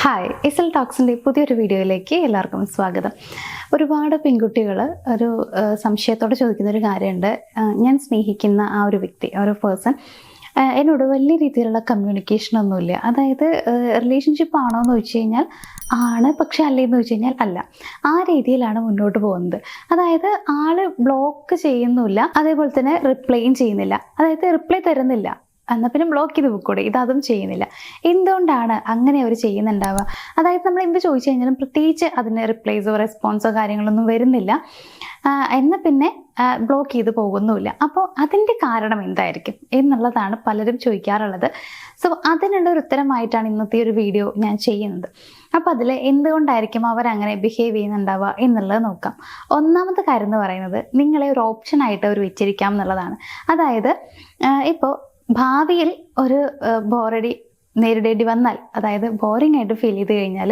Hi, ഇസൽ ടോക്സിൻ്റെ പുതിയൊരു വീഡിയോയിലേക്ക് എല്ലാവർക്കും സ്വാഗതം. ഒരുപാട് പെൺകുട്ടികൾ ഒരു സംശയത്തോടെ ചോദിക്കുന്ന ഒരു കാര്യമുണ്ട്. ഞാൻ സ്നേഹിക്കുന്ന ആ ഒരു വ്യക്തി, ആ ഒരു പേഴ്സൺ എന്നോട് വലിയ രീതിയിലുള്ള കമ്മ്യൂണിക്കേഷനൊന്നുമില്ല. അതായത് റിലേഷൻഷിപ്പ് ആണോ എന്ന് ചോദിച്ചു കഴിഞ്ഞാൽ ആണ്, പക്ഷെ അല്ലേന്ന് ചോദിച്ചു കഴിഞ്ഞാൽ അല്ല. ആ രീതിയിലാണ് മുന്നോട്ട് പോകുന്നത്. അതായത് ആള് ബ്ലോക്ക് ചെയ്യുന്നില്ല, അതേപോലെ തന്നെ റിപ്ലൈയും ചെയ്യുന്നില്ല. അതായത് റിപ്ലൈ തരുന്നില്ല, എന്നാൽ പിന്നെ ബ്ലോക്ക് ചെയ്ത് പോയിക്കൂടെ, ഇതും ചെയ്യുന്നില്ല. എന്തുകൊണ്ടാണ് അങ്ങനെ അവർ ചെയ്യുന്നുണ്ടാവുക? അതായത് നമ്മൾ എന്ത് ചോദിച്ചു കഴിഞ്ഞാലും പ്രത്യേകിച്ച് അതിന് റിപ്ലൈസോ റെസ്പോൺസോ കാര്യങ്ങളൊന്നും വരുന്നില്ല, എന്നാൽ പിന്നെ ബ്ലോക്ക് ചെയ്ത് പോകുന്നുമില്ല. അപ്പോൾ അതിൻ്റെ കാരണം എന്തായിരിക്കും എന്നുള്ളതാണ് പലരും ചോദിക്കാറുള്ളത്. സോ അതിനുള്ള ഒരു ഉത്തരമായിട്ടാണ് ഇന്നത്തെ ഒരു വീഡിയോ ഞാൻ ചെയ്യുന്നത്. അപ്പോൾ അതിൽ എന്തുകൊണ്ടായിരിക്കും അവരങ്ങനെ ബിഹേവ് ചെയ്യുന്നുണ്ടാവുക എന്നുള്ളത് നോക്കാം. ഒന്നാമത്തെ കാര്യം എന്ന് പറയുന്നത്, നിങ്ങളെ ഒരു ഓപ്ഷനായിട്ട് അവർ വെച്ചിരിക്കാം എന്നുള്ളതാണ്. അതായത് ഇപ്പോൾ ഭാവിയിൽ ഒരു ബോറടി നേരിടേണ്ടി വന്നാൽ, അതായത് ബോറിംഗ് ആയിട്ട് ഫീൽ ചെയ്ത് കഴിഞ്ഞാൽ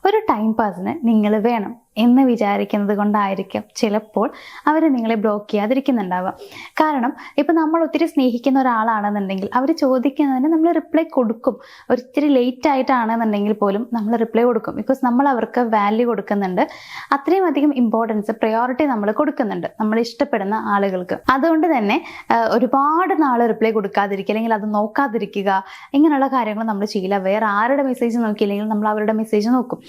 ഒരു ടൈം പാസിന് നിങ്ങൾ വേണം എന്ന് വിചാരിക്കുന്നത് കൊണ്ടായിരിക്കും ചിലപ്പോൾ അവർ നിങ്ങളെ ബ്ലോക്ക് ചെയ്യാതിരിക്കുന്നുണ്ടാവുക. കാരണം ഇപ്പം നമ്മൾ ഒത്തിരി സ്നേഹിക്കുന്ന ഒരാളാണെന്നുണ്ടെങ്കിൽ അവർ ചോദിക്കുന്നതിന് നമ്മൾ റിപ്ലൈ കൊടുക്കും. ഒരിത്തിരി ലേറ്റ് ആയിട്ടാണെന്നുണ്ടെങ്കിൽ പോലും നമ്മൾ റിപ്ലൈ കൊടുക്കും. ബിക്കോസ് നമ്മൾ അവർക്ക് വാല്യൂ കൊടുക്കുന്നുണ്ട്, അത്രയും അധികം ഇമ്പോർട്ടൻസ്, പ്രയോറിറ്റി നമ്മൾ കൊടുക്കുന്നുണ്ട് നമ്മൾ ഇഷ്ടപ്പെടുന്ന ആളുകൾക്ക്. അതുകൊണ്ട് തന്നെ ഒരുപാട് നാൾ റിപ്ലൈ കൊടുക്കാതിരിക്കുക, അല്ലെങ്കിൽ അത് നോക്കാതിരിക്കുക, ഇങ്ങനെയുള്ള കാര്യങ്ങൾ നമ്മൾ ചെയ്യില്ല. വേറെ ആരുടെ മെസ്സേജ് നോക്കിയില്ലെങ്കിൽ നമ്മൾ അവരുടെ മെസ്സേജ് നോക്കും.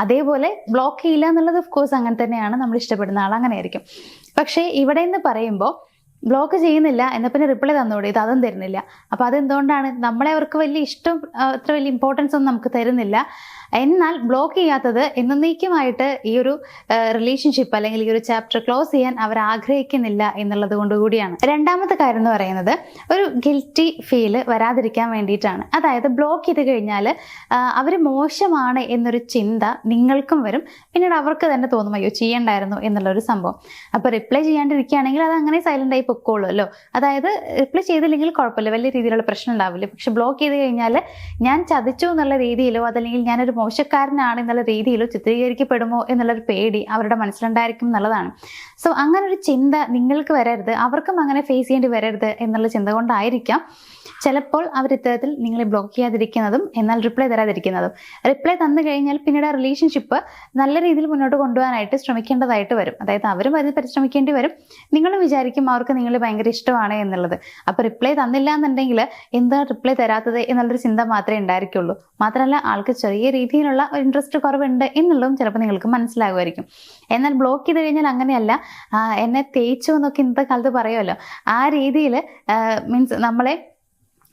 അതേപോലെ ബ്ലോക്ക് ചെയ്യില്ല എന്നുള്ളത് ഓഫ് കോഴ്സ് അങ്ങനെ തന്നെയാണ്. നമ്മൾ ഇഷ്ടപ്പെടുന്ന ആൾ അങ്ങനെയായിരിക്കും. പക്ഷേ ഇവിടെ നിന്ന് പറയുമ്പോൾ ബ്ലോക്ക് ചെയ്യുന്നില്ല, എന്നാൽ പിന്നെ റിപ്ലൈ തന്നോടെ, അതും തരുന്നില്ല. അപ്പോൾ അതെന്തുകൊണ്ടാണ്? നമ്മളെ അവർക്ക് വലിയ ഇഷ്ടം, അത്ര വലിയ ഇമ്പോർട്ടൻസ് ഒന്നും നമുക്ക് തരുന്നില്ല. എന്നാൽ ബ്ലോക്ക് ചെയ്യാത്തത് എന്നേക്കുമായിട്ട് ഈ ഒരു റിലേഷൻഷിപ്പ് അല്ലെങ്കിൽ ഈ ഒരു ചാപ്റ്റർ ക്ലോസ് ചെയ്യാൻ അവർ ആഗ്രഹിക്കുന്നില്ല എന്നുള്ളത് കൊണ്ട് കൂടിയാണ്. രണ്ടാമത്തെ കാര്യം എന്ന് പറയുന്നത്, ഒരു ഗിൽറ്റി ഫീൽ വരാതിരിക്കാൻ വേണ്ടിയിട്ടാണ്. അതായത് ബ്ലോക്ക് ചെയ്ത് കഴിഞ്ഞാൽ അവർ മോശമാണ് എന്നൊരു ചിന്ത നിങ്ങൾക്കും വരും. പിന്നീട് അവർക്ക് തന്നെ തോന്നും അയ്യോ ചെയ്യണ്ടായിരുന്നു എന്നുള്ളൊരു സംഭവം. അപ്പോൾ റിപ്ലൈ ചെയ്യാണ്ടിരിക്കുകയാണെങ്കിൽ അത് അങ്ങനെ സൈലൻ്റ് ആയി പൊക്കോളുമല്ലോ. അതായത് റിപ്ലൈ ചെയ്തില്ലെങ്കിൽ കുഴപ്പമില്ല, വലിയ രീതിയിലുള്ള പ്രശ്നം ഉണ്ടാവില്ല. പക്ഷെ ബ്ലോക്ക് ചെയ്ത് കഴിഞ്ഞാൽ ഞാൻ ചതിച്ചു എന്നുള്ള രീതിയിലോ അതല്ലെങ്കിൽ ഞാനൊരു മോശക്കാരനാണ് എന്നുള്ള രീതിയിലോ ചിത്രീകരിക്കപ്പെടുമോ എന്നുള്ളൊരു പേടി അവരുടെ മനസ്സിലുണ്ടായിരിക്കും എന്നുള്ളതാണ്. സോ അങ്ങനെ ഒരു ചിന്ത നിങ്ങൾക്ക് വരരുത്, അവർക്കും അങ്ങനെ ഫേസ് ചെയ്യേണ്ടി വരരുത് എന്നുള്ള ചിന്ത കൊണ്ടായിരിക്കാം ചിലപ്പോൾ അവർ ഇത്തരത്തിൽ നിങ്ങളെ ബ്ലോക്ക് ചെയ്യാതിരിക്കുന്നതും എന്നാൽ റിപ്ലൈ തരാതിരിക്കുന്നതും. റിപ്ലൈ തന്നു കഴിഞ്ഞാൽ പിന്നീട് ആ റിലേഷൻഷിപ്പ് നല്ല രീതിയിൽ മുന്നോട്ട് കൊണ്ടുപോകാനായിട്ട് ശ്രമിക്കേണ്ടതായിട്ട് വരും. അതായത് അവരും അതിന് പരിശ്രമിക്കേണ്ടി വരും. നിങ്ങളും വിചാരിക്കും അവർക്ക് നിങ്ങളെ ഭയങ്കര ഇഷ്ടമാണ് എന്നുള്ളത്. അപ്പോൾ റിപ്ലൈ തന്നില്ല എന്നുണ്ടെങ്കിൽ എന്താ റിപ്ലൈ തരാത്തത് എന്നുള്ളൊരു ചിന്ത മാത്രമേ ഉണ്ടായിരിക്കുള്ളൂ. മാത്രമല്ല ആൾക്ക് ചെറിയ രീതിയിലുള്ള ഒരു ഇൻട്രസ്റ്റ് കുറവുണ്ട് എന്നുള്ളതും ചിലപ്പോൾ നിങ്ങൾക്ക് മനസ്സിലാകുമായിരിക്കും. എന്നാൽ ബ്ലോക്ക് ചെയ്ത് കഴിഞ്ഞാൽ അങ്ങനെയല്ല, എന്നെ തേച്ചു എന്നൊക്കെ ഇന്നത്തെ കാലത്ത് പറയുമല്ലോ, ആ രീതിയിൽ മീൻസ് നമ്മളെ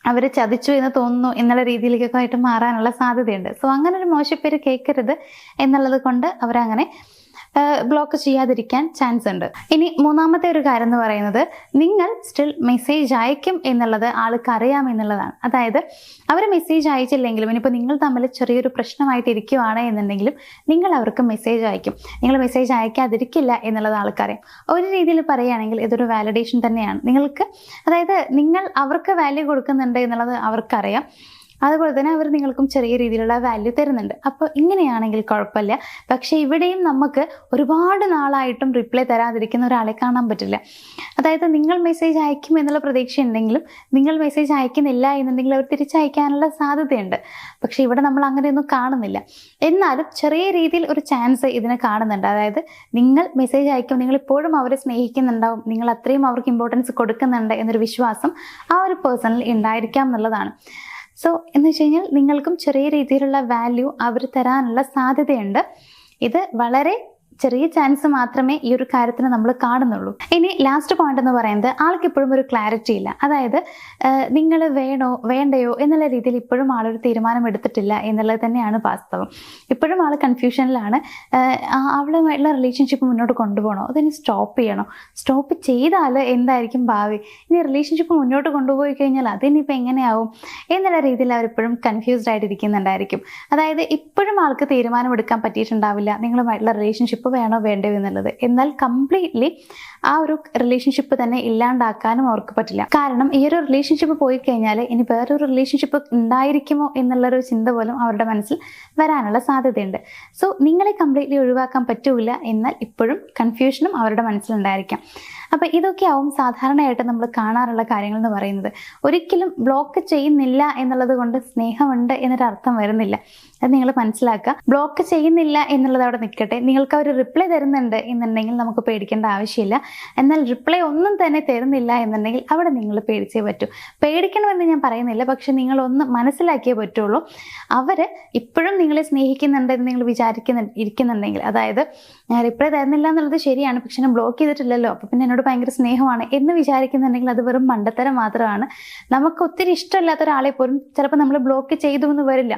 അവർ ചതിച്ചു എന്ന് തോന്നുന്നു എന്നുള്ള രീതിയിലേക്കൊക്കെ ആയിട്ട് മാറാനുള്ള സാധ്യതയുണ്ട്. സോ അങ്ങനെ ഒരു മോശപ്പേര് കേൾക്കരുത് എന്നുള്ളത് കൊണ്ട് അവരങ്ങനെ ബ്ലോക്ക് ചെയ്യാതിരിക്കാൻ ചാൻസ് ഉണ്ട്. ഇനി മൂന്നാമത്തെ ഒരു കാര്യം എന്ന് പറയുന്നത്, നിങ്ങൾ സ്റ്റിൽ മെസ്സേജ് അയക്കും എന്നുള്ളത് ആൾക്ക് അറിയാം എന്നുള്ളതാണ്. അതായത് അവർ മെസ്സേജ് അയച്ചില്ലെങ്കിലും ഇനിയിപ്പോൾ നിങ്ങൾ തമ്മിൽ ചെറിയൊരു പ്രശ്നമായിട്ട് ഇരിക്കുവാണ് എന്നുണ്ടെങ്കിലും നിങ്ങൾ അവർക്ക് മെസ്സേജ് അയക്കും. നിങ്ങൾ മെസ്സേജ് അയക്കാതിരിക്കില്ല എന്നുള്ളത് ആൾക്കറിയാം. ഒരു രീതിയിൽ പറയുകയാണെങ്കിൽ ഇതൊരു വാലിഡേഷൻ തന്നെയാണ് നിങ്ങൾക്ക്. അതായത് നിങ്ങൾ അവർക്ക് വാല്യൂ കൊടുക്കുന്നുണ്ട് എന്നുള്ളത് അവർക്കറിയാം. അതുപോലെ തന്നെ അവർ നിങ്ങൾക്കും ചെറിയ രീതിയിലുള്ള വാല്യൂ തരുന്നുണ്ട്. അപ്പോൾ ഇങ്ങനെയാണെങ്കിൽ കുഴപ്പമില്ല. പക്ഷേ ഇവിടെയും നമുക്ക് ഒരുപാട് നാളായിട്ടും റിപ്ലൈ തരാതിരിക്കുന്ന ഒരാളെ കാണാൻ പറ്റില്ല. അതായത് നിങ്ങൾ മെസ്സേജ് അയക്കും എന്നുള്ള പ്രതീക്ഷ ഉണ്ടെങ്കിലും നിങ്ങൾ മെസ്സേജ് അയക്കുന്നില്ല എന്നുണ്ടെങ്കിൽ അവർ തിരിച്ചയക്കാനുള്ള സാധ്യതയുണ്ട്. പക്ഷേ ഇവിടെ നമ്മൾ അങ്ങനെയൊന്നും കാണുന്നില്ല. എന്നാലും ചെറിയ രീതിയിൽ ഒരു ചാൻസ് ഇതിനെ കാണുന്നുണ്ട്. അതായത് നിങ്ങൾ മെസ്സേജ് അയക്കും, നിങ്ങളിപ്പോഴും അവരെ സ്നേഹിക്കുന്നുണ്ടാവും, നിങ്ങൾ അത്രയും അവർക്ക് ഇമ്പോർട്ടൻസ് കൊടുക്കുന്നുണ്ട് എന്നൊരു വിശ്വാസം ആ ഒരു പേഴ്സണിൽ ഉണ്ടായിരിക്കാം എന്നുള്ളതാണ്. സോ എന്ന് വെച്ച് കഴിഞ്ഞാൽ നിങ്ങൾക്കും ചെറിയ രീതിയിലുള്ള വാല്യൂ അവർ തരാനുള്ള സാധ്യതയുണ്ട്. ഇത് വളരെ ചെറിയ ചാൻസ് മാത്രമേ ഈ ഒരു കാര്യത്തിന് നമ്മൾ കാണുന്നുള്ളൂ. ഇനി ലാസ്റ്റ് പോയിന്റ് എന്ന് പറയുന്നത്, ആൾക്ക് ഇപ്പോഴും ഒരു ക്ലാരിറ്റി ഇല്ല. അതായത് നിങ്ങൾ വേണോ വേണ്ടയോ എന്നുള്ള രീതിയിൽ ഇപ്പോഴും ആളൊരു തീരുമാനം എടുത്തിട്ടില്ല എന്നുള്ളത് തന്നെയാണ് വാസ്തവം. ഇപ്പോഴും ആൾ കൺഫ്യൂഷനിലാണ്. അവളുമായിട്ടുള്ള റിലേഷൻഷിപ്പ് മുന്നോട്ട് കൊണ്ടുപോകണോ, അതിന് സ്റ്റോപ്പ് ചെയ്യണോ, സ്റ്റോപ്പ് ചെയ്താൽ എന്തായിരിക്കും ഭാവി, ഇനി റിലേഷൻഷിപ്പ് മുന്നോട്ട് കൊണ്ടുപോയി കഴിഞ്ഞാൽ അതിനിപ്പോൾ എങ്ങനെയാവും എന്നുള്ള രീതിയിൽ അവരിപ്പോഴും കൺഫ്യൂസ്ഡ് ആയിട്ടിരിക്കുന്നുണ്ടായിരിക്കും. അതായത് ഇപ്പോഴും ആൾക്ക് തീരുമാനമെടുക്കാൻ പറ്റിയിട്ടുണ്ടാവില്ല നിങ്ങളുമായിട്ടുള്ള റിലേഷൻഷിപ്പ് വേണോ വേണ്ടയോ എന്നുള്ളത്. എന്നാൽ കംപ്ലീറ്റ്ലി ആ ഒരു റിലേഷൻഷിപ്പ് തന്നെ ഇല്ലാണ്ടാക്കാനും അവർക്ക് പറ്റില്ല. കാരണം ഈ ഒരു റിലേഷൻഷിപ്പ് പോയി കഴിഞ്ഞാൽ ഇനി വേറൊരു റിലേഷൻഷിപ്പ് ഉണ്ടായിരിക്കുമോ എന്നുള്ളൊരു ചിന്ത പോലും അവരുടെ മനസ്സിൽ വരാനുള്ള സാധ്യതയുണ്ട്. സോ നിങ്ങളെ കംപ്ലീറ്റ്ലി ഒഴിവാക്കാൻ പറ്റൂല, എന്നാൽ ഇപ്പോഴും കൺഫ്യൂഷനും അവരുടെ മനസ്സിലുണ്ടായിരിക്കാം. അപ്പോൾ ഇതൊക്കെയാവും സാധാരണയായിട്ട് നമ്മൾ കാണാറുള്ള കാര്യങ്ങൾ എന്ന് പറയുന്നത്. ഒരിക്കലും ബ്ലോക്ക് ചെയ്യുന്നില്ല എന്നുള്ളത് കൊണ്ട് സ്നേഹമുണ്ട് എന്നൊരർത്ഥം വരുന്നില്ല. അത് നിങ്ങൾ മനസ്സിലാക്കുക. ബ്ലോക്ക് ചെയ്യുന്നില്ല എന്നുള്ളത് അവിടെ നിൽക്കട്ടെ. നിങ്ങൾക്ക് അവർ റിപ്ലൈ തരുന്നുണ്ട് എന്നുണ്ടെങ്കിൽ നമുക്ക് പേടിക്കേണ്ട ആവശ്യമില്ല. എന്നാൽ റിപ്ലൈ ഒന്നും തന്നെ തരുന്നില്ല എന്നുണ്ടെങ്കിൽ അവിടെ നിങ്ങൾ പേടിച്ചേ പറ്റൂ. പേടിക്കണമെന്ന് ഞാൻ പറയുന്നില്ല, പക്ഷെ നിങ്ങളൊന്ന് മനസ്സിലാക്കിയേ പറ്റുള്ളൂ. അവർ ഇപ്പോഴും നിങ്ങളെ സ്നേഹിക്കുന്നുണ്ട് എന്ന് നിങ്ങൾ ഇരിക്കുന്നുണ്ടെങ്കിൽ, അതായത് റിപ്ലൈ തരുന്നില്ല എന്നുള്ളത് ശരിയാണ്, പക്ഷെ ഞാൻ ബ്ലോക്ക് ചെയ്തിട്ടില്ലല്ലോ, അപ്പോൾ പിന്നെ എന്നോട് ഭയങ്കര സ്നേഹമാണ് എന്ന് വിചാരിക്കുന്നുണ്ടെങ്കിൽ അത് വെറും മണ്ടത്തരം മാത്രമാണ്. നമുക്ക് ഒത്തിരി ഇഷ്ടമില്ലാത്ത ഒരാളെ പോലും ചിലപ്പോൾ നമ്മൾ ബ്ലോക്ക് ചെയ്തു എന്ന് വരില്ല.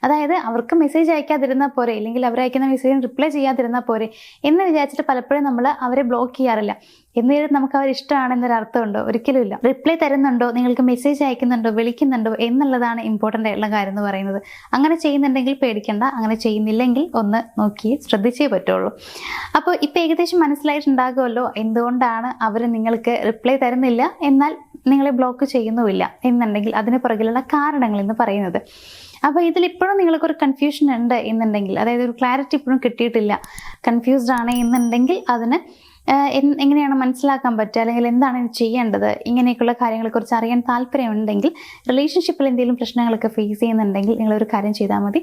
അതായത് അവർക്ക് മെസ്സേജ് അയക്കാതിരുന്നാൽ പോരെ, അല്ലെങ്കിൽ അവർ അയക്കുന്ന മെസ്സേജിന് റിപ്ലൈ ചെയ്യാതിരുന്നാൽ പോരെ എന്ന് വിചാരിച്ചിട്ട് പലപ്പോഴും നമ്മൾ അവരെ ബ്ലോക്ക് ചെയ്യാറില്ല. എന്നിട്ട് നമുക്ക് അവർ ഇഷ്ടമാണെന്നൊരു അർത്ഥമുണ്ടോ? ഒരിക്കലും ഇല്ല. റിപ്ലൈ തരുന്നുണ്ടോ, നിങ്ങൾക്ക് മെസ്സേജ് അയക്കുന്നുണ്ടോ, വിളിക്കുന്നുണ്ടോ എന്നുള്ളതാണ് ഇമ്പോർട്ടൻ്റ് ആയിട്ടുള്ള കാര്യം എന്ന് പറയുന്നത്. അങ്ങനെ ചെയ്യുന്നുണ്ടെങ്കിൽ പേടിക്കണ്ട, അങ്ങനെ ചെയ്യുന്നില്ലെങ്കിൽ ഒന്ന് നോക്കി ശ്രദ്ധിച്ചേ പറ്റുള്ളൂ. അപ്പോൾ ഇപ്പോൾ ഏകദേശം മനസ്സിലായിട്ടുണ്ടാകുമല്ലോ എന്തുകൊണ്ടാണ് അവർ നിങ്ങൾക്ക് റിപ്ലൈ തരുന്നില്ല എന്നാൽ നിങ്ങളെ ബ്ലോക്ക് ചെയ്യുന്നുമില്ല എന്നുണ്ടെങ്കിൽ അതിന് പുറകിലുള്ള കാരണങ്ങൾ എന്ന് പറയുന്നത്. അപ്പോൾ ഇതിലിപ്പോഴും നിങ്ങൾക്കൊരു കൺഫ്യൂഷൻ ഉണ്ട് എന്നുണ്ടെങ്കിൽ, അതായത് ഒരു ക്ലാരിറ്റി ഇപ്പോഴും കിട്ടിയിട്ടില്ല, കൺഫ്യൂസ്ഡ് ആണ് എന്നുണ്ടെങ്കിൽ അതിന് എങ്ങനെയാണ് മനസ്സിലാക്കാൻ പറ്റുക, അല്ലെങ്കിൽ എന്താണ് ചെയ്യേണ്ടത്, ഇങ്ങനെയൊക്കെയുള്ള കാര്യങ്ങളെക്കുറിച്ച് അറിയാൻ താല്പര്യമുണ്ടെങ്കിൽ, റിലേഷൻഷിപ്പിൽ എന്തെങ്കിലും പ്രശ്നങ്ങളൊക്കെ ഫേസ് ചെയ്യുന്നുണ്ടെങ്കിൽ നിങ്ങളൊരു കാര്യം ചെയ്താൽ മതി,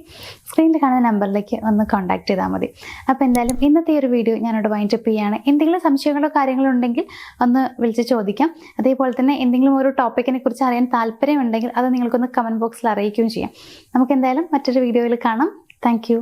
സ്ക്രീനിൽ കാണുന്ന നമ്പറിലേക്ക് ഒന്ന് കോൺടാക്ട് ചെയ്താൽ മതി. അപ്പോൾ എന്തായാലും ഇന്നത്തെ ഒരു വീഡിയോ ഞാനിവിടെ വൈൻഡപ്പ് ചെയ്യുകയാണ്. എന്തെങ്കിലും സംശയങ്ങളോ കാര്യങ്ങളോ ഉണ്ടെങ്കിൽ ഒന്ന് വിളിച്ച് ചോദിക്കാം. അതേപോലെ തന്നെ എന്തെങ്കിലും ഒരു ടോപ്പിക്കിനെ കുറിച്ച് അറിയാൻ താല്പര്യമുണ്ടെങ്കിൽ അത് നിങ്ങൾക്കൊന്ന് കമൻറ്റ് ബോക്സിൽ അറിയിക്കുകയും ചെയ്യാം. നമുക്ക് എന്തായാലും മറ്റൊരു വീഡിയോയിൽ കാണാം. താങ്ക്